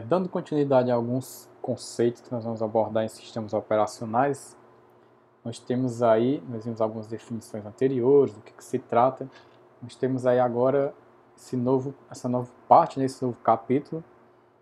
Dando continuidade a alguns conceitos que nós vamos abordar em sistemas operacionais, nós vimos algumas definições anteriores, do que se trata. Nós temos aí agora essa nova parte, esse novo capítulo,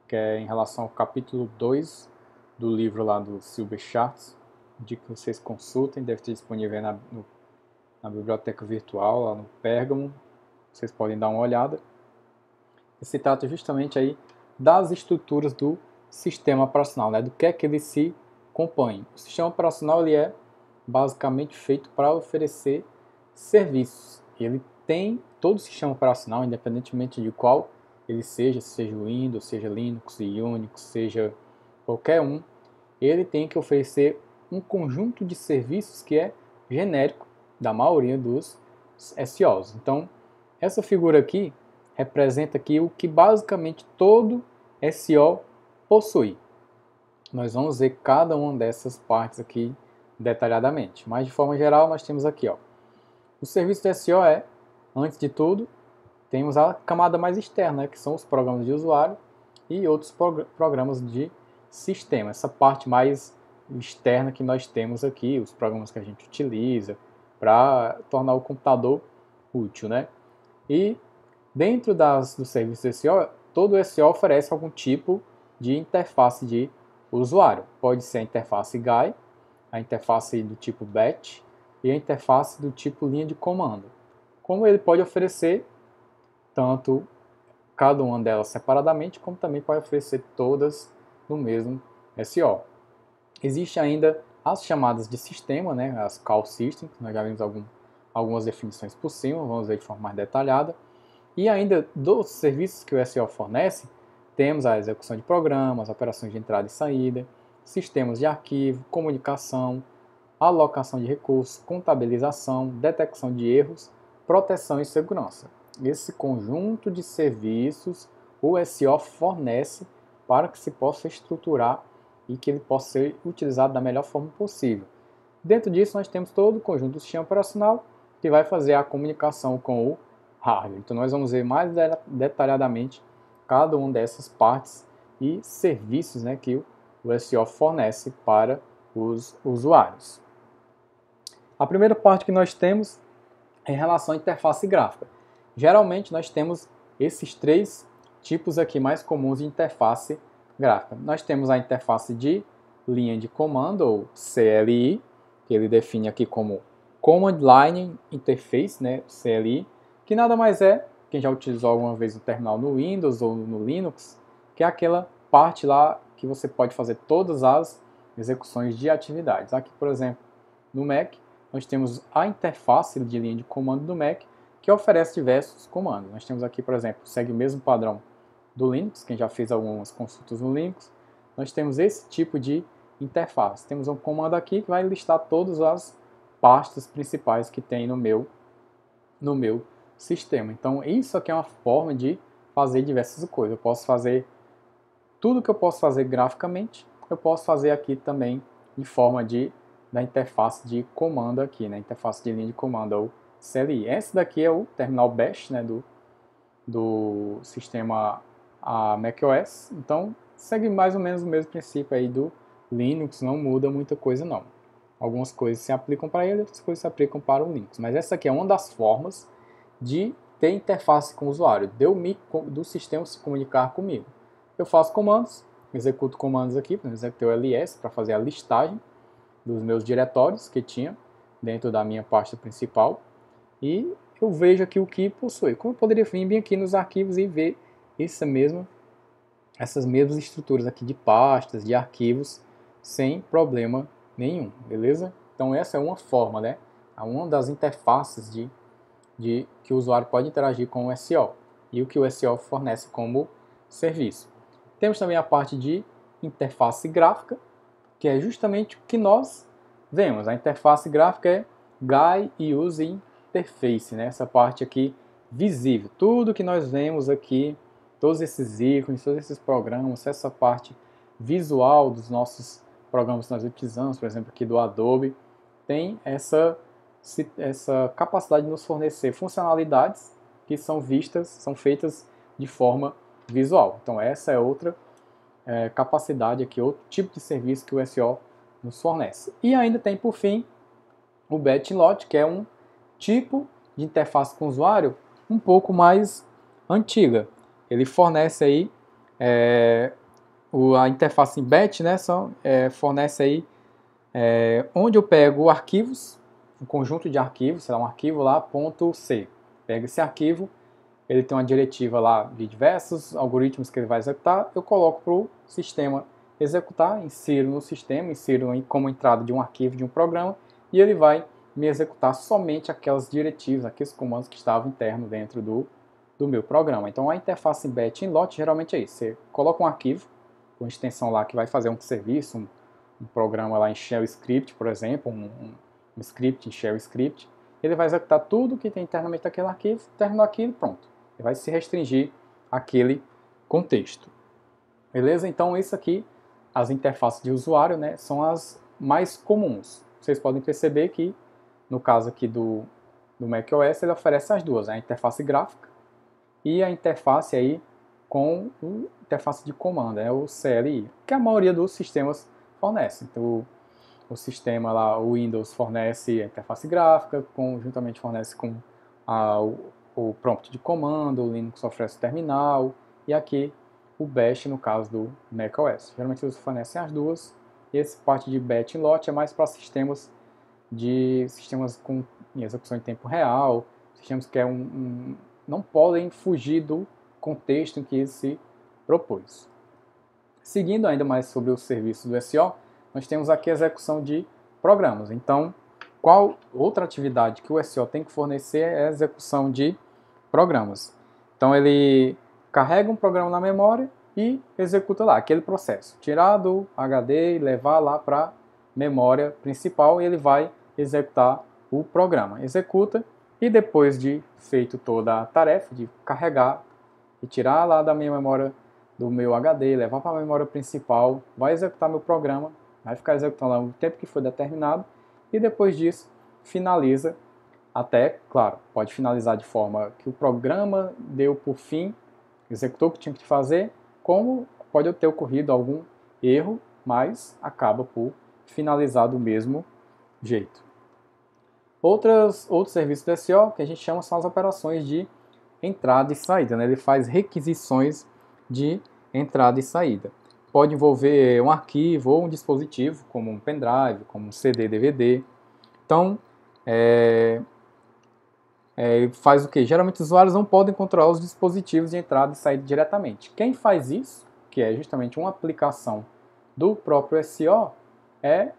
que é em relação ao capítulo 2 do livro lá do Silber Schwartz, de que vocês consultem, deve ter disponível aí na biblioteca virtual, lá no Pérgamo, vocês podem dar uma olhada. E se trata justamente aí das estruturas do sistema operacional, né? Do que é que ele se compõe. O sistema operacional ele é basicamente feito para oferecer serviços. Ele tem todo o sistema operacional, independentemente de qual ele seja, seja o Windows, seja Linux, Unix, seja qualquer um, ele tem que oferecer um conjunto de serviços que é genérico da maioria dos SOs. Então, essa figura aqui representa aqui o que basicamente todo SO possui. Nós vamos ver cada uma dessas partes aqui detalhadamente, mas de forma geral nós temos aqui, o serviço de SO antes de tudo, temos a camada mais externa, que são os programas de usuário e outros programas de sistema. Essa parte mais externa que nós temos aqui, os programas que a gente utiliza para tornar o computador útil, né? E dentro do serviço SEO, todo SEO oferece algum tipo de interface de usuário. Pode ser a interface GUI, a interface do tipo batch e a interface do tipo linha de comando. Como ele pode oferecer tanto cada uma delas separadamente, como também pode oferecer todas no mesmo SEO. Existe ainda as chamadas de sistema, né, as call systems, nós já vimos algumas definições por cima, vamos ver de forma mais detalhada. E ainda dos serviços que o SEO fornece, temos a execução de programas, operações de entrada e saída, sistemas de arquivo, comunicação, alocação de recursos, contabilização, detecção de erros, proteção e segurança. Esse conjunto de serviços o SEO fornece para que se possa estruturar e que ele possa ser utilizado da melhor forma possível. Dentro disso, nós temos todo o conjunto do sistema operacional que vai fazer a comunicação com o hardware. Então, nós vamos ver mais detalhadamente cada uma dessas partes e serviços, né, que o SEO fornece para os usuários. A primeira parte que nós temos é em relação à interface gráfica. Geralmente, nós temos esses três tipos aqui mais comuns de interface gráfica. Nós temos a interface de linha de comando, ou CLI, que ele define aqui como Command Line Interface, né, CLI, que nada mais é, quem já utilizou alguma vez o terminal no Windows ou no Linux, que é aquela parte lá que você pode fazer todas as execuções de atividades. Aqui, por exemplo, no Mac, nós temos a interface de linha de comando do Mac, que oferece diversos comandos. Nós temos aqui, por exemplo, segue o mesmo padrão do Linux, quem já fez algumas consultas no Linux, nós temos esse tipo de interface. Temos um comando aqui que vai listar todas as pastas principais que tem no meu sistema. Então, isso aqui é uma forma de fazer diversas coisas. Eu posso fazer tudo que eu posso fazer graficamente, eu posso fazer aqui também de forma da interface de comando aqui, né? Interface de linha de comando, ou CLI. Esse daqui é o terminal bash, né, do sistema macOS. Então, segue mais ou menos o mesmo princípio aí do Linux, não muda muita coisa não. Algumas coisas se aplicam para ele, outras coisas se aplicam para o Linux. Mas essa aqui é uma das formas de ter interface com o usuário, do sistema se comunicar comigo. Eu faço comandos, executo comandos aqui, por exemplo, executei o ls para fazer a listagem dos meus diretórios que tinha dentro da minha pasta principal, e eu vejo aqui o que possui. Como eu poderia vir bem aqui nos arquivos e ver essas mesmas estruturas aqui de pastas, de arquivos, sem problema nenhum, beleza? Então essa é uma forma, né? Uma das interfaces que o usuário pode interagir com o SEO e o que o SEO fornece como serviço. Temos também a parte de interface gráfica, que é justamente o que nós vemos. A interface gráfica é GUI User Interface, né? Essa parte aqui visível. Tudo que nós vemos aqui, todos esses ícones, todos esses programas, essa parte visual dos nossos programas que nós utilizamos, por exemplo, aqui do Adobe, tem essa capacidade de nos fornecer funcionalidades que são feitas de forma visual. Então essa é outra capacidade aqui, outro tipo de serviço que o SO nos fornece. E ainda tem, por fim, o Batch Lot, que é um tipo de interface com o usuário um pouco mais antiga. Ele fornece aí a interface em batch, né, fornece aí onde eu pego arquivos, um conjunto de arquivos, sei lá, um arquivo lá, .c. Pego esse arquivo, ele tem uma diretiva lá de diversos algoritmos que ele vai executar, eu coloco para o sistema executar, insiro no sistema, insiro como entrada de um arquivo de um programa, e ele vai me executar somente aquelas diretivas, aqueles comandos que estavam internos dentro do meu programa. Então a interface em batch e em lot geralmente é isso, você coloca um arquivo, com extensão lá que vai fazer um serviço, um programa lá em Shell Script, por exemplo, um script em Shell Script, ele vai executar tudo que tem internamente naquele arquivo, terminou aquilo, pronto. Ele vai se restringir àquele contexto. Beleza? Então isso aqui, as interfaces de usuário, né, são as mais comuns. Vocês podem perceber que, no caso aqui do macOS, ele oferece as duas, né, a interface gráfica e a interface aí com a interface de comando, o CLI, que a maioria dos sistemas fornece. Então, o sistema lá, o Windows fornece a interface gráfica, juntamente fornece com o prompt de comando, o Linux oferece o terminal, e aqui o Bash no caso do macOS. Geralmente eles fornecem as duas, e essa parte de batch e lot é mais para sistemas com execução em tempo real, sistemas que não podem fugir do contexto em que ele se propôs. Seguindo ainda mais sobre o serviço do SO, nós temos aqui a execução de programas. Então, qual outra atividade que o SO tem que fornecer é a execução de programas. Então, ele carrega um programa na memória e executa lá aquele processo. Tirar do HD e levar lá para a memória principal e ele vai executar o programa. Executa e depois de feito toda a tarefa de carregar e tirar lá da minha memória do meu HD, levar para a memória principal, vai executar meu programa, vai ficar executando lá o tempo que foi determinado e depois disso finaliza até, claro, pode finalizar de forma que o programa deu por fim, executou o que tinha que fazer, como pode ter ocorrido algum erro, mas acaba por finalizar do mesmo jeito. Outros serviços do SO que a gente chama são as operações de entrada e saída, né? Ele faz requisições de entrada e saída. Pode envolver um arquivo ou um dispositivo, como um pendrive, como um CD, DVD. Então, faz o que? Geralmente os usuários não podem controlar os dispositivos de entrada e saída diretamente. Quem faz isso, que é justamente uma aplicação do próprio SO, é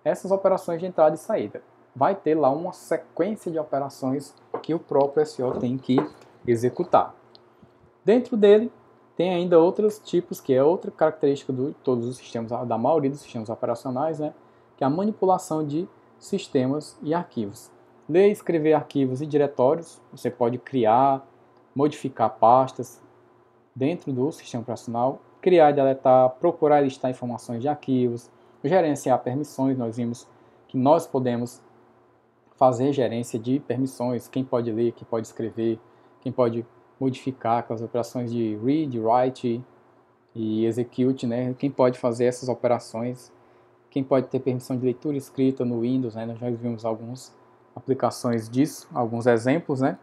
essas operações de entrada e saída. Vai ter lá uma sequência de operações que o próprio SO tem que executar. Dentro dele tem ainda outros tipos, que é outra característica de todos os sistemas, da maioria dos sistemas operacionais, né, que é a manipulação de sistemas e arquivos. Ler e escrever arquivos e diretórios, você pode criar, modificar pastas dentro do sistema operacional, criar e deletar, procurar e listar informações de arquivos, gerenciar permissões, nós vimos que nós podemos fazer gerência de permissões, quem pode ler, quem pode escrever, quem pode modificar aquelas operações de read, write e execute, né? Quem pode fazer essas operações, quem pode ter permissão de leitura e escrita no Windows, né? Nós já vimos algumas aplicações disso, alguns exemplos, né?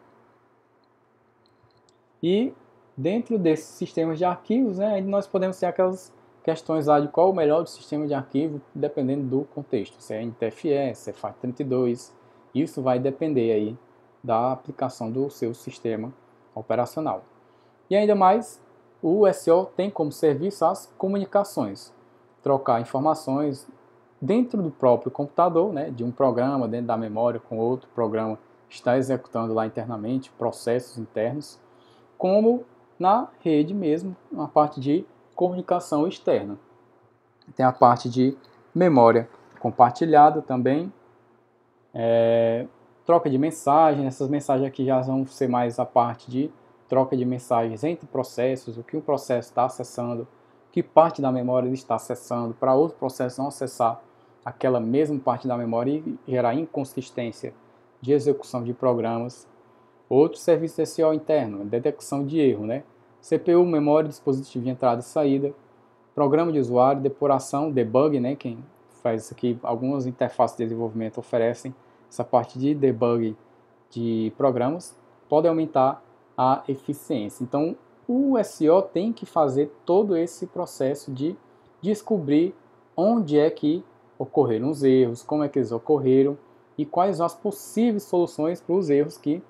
E dentro desses sistemas de arquivos, né, nós podemos ter aquelas questões lá de qual o melhor sistema de arquivo, dependendo do contexto, se é NTFS, se é FAT32, isso vai depender aí da aplicação do seu sistema operacional. E ainda mais, o SO tem como serviço as comunicações, trocar informações dentro do próprio computador, né, de um programa dentro da memória com outro programa que está executando lá internamente, processos internos, como na rede mesmo, uma parte de comunicação externa. Tem a parte de memória compartilhada também, troca de mensagens, essas mensagens aqui já vão ser mais a parte de troca de mensagens entre processos, o que um processo está acessando, que parte da memória ele está acessando, para outro processo não acessar aquela mesma parte da memória e gerar inconsistência de execução de programas. Outro serviço SO interno, detecção de erro, né? CPU, memória, dispositivo de entrada e saída, programa de usuário, depuração, debug, né? Quem faz isso aqui, algumas interfaces de desenvolvimento oferecem essa parte de debug de programas, pode aumentar a eficiência. Então, o SEO tem que fazer todo esse processo de descobrir onde é que ocorreram os erros, como é que eles ocorreram e quais as possíveis soluções para os erros que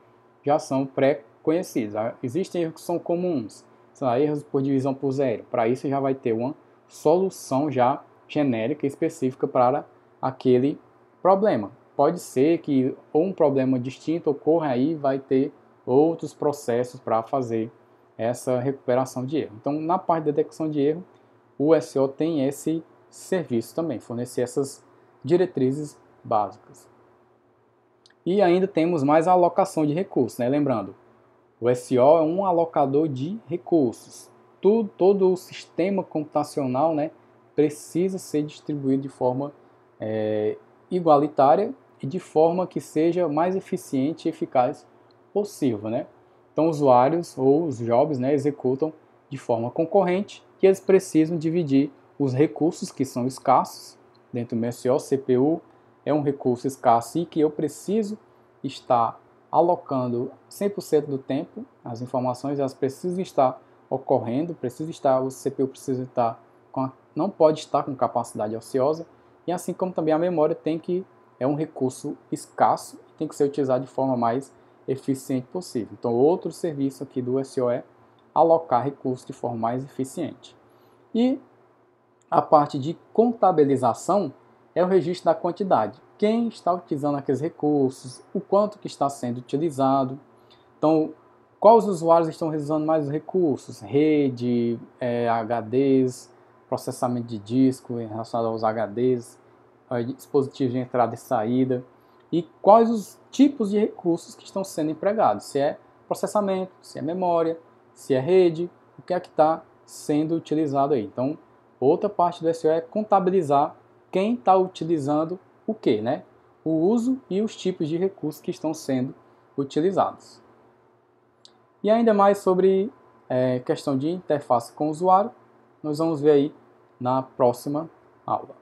já são pré-conhecidos. Existem erros que são comuns, sei lá, erros por divisão por zero. Para isso já vai ter uma solução já genérica, específica para aquele problema. Pode ser que um problema distinto ocorra aí, vai ter outros processos para fazer essa recuperação de erro. Então, na parte de detecção de erro, o SEO tem esse serviço também, fornecer essas diretrizes básicas. E ainda temos mais a alocação de recursos, né? Lembrando, o SEO é um alocador de recursos. Todo o sistema computacional, né, precisa ser distribuído de forma igualitária e de forma que seja mais eficiente e eficaz possível, né? Então, usuários ou os jobs, né, executam de forma concorrente e eles precisam dividir os recursos que são escassos dentro do SEO. CPU é um recurso escasso e que eu preciso estar alocando 100% do tempo. As informações elas precisam estar ocorrendo, o CPU precisa estar não pode estar com capacidade ociosa, e assim como também a memória é um recurso escasso e tem que ser utilizado de forma mais eficiente possível. Então, outro serviço aqui do SEO é alocar recursos de forma mais eficiente. E a parte de contabilização é o registro da quantidade. Quem está utilizando aqueles recursos, o quanto que está sendo utilizado. Então, quais usuários estão usando mais os recursos? Rede, HDs, processamento de disco relacionado aos HDs, dispositivos de entrada e saída. E quais os tipos de recursos que estão sendo empregados. Se é processamento, se é memória, se é rede, o que é que está sendo utilizado aí. Então, outra parte do SEO é contabilizar quem está utilizando o que, né? O uso e os tipos de recursos que estão sendo utilizados. E ainda mais sobre questão de interface com o usuário, nós vamos ver aí na próxima aula.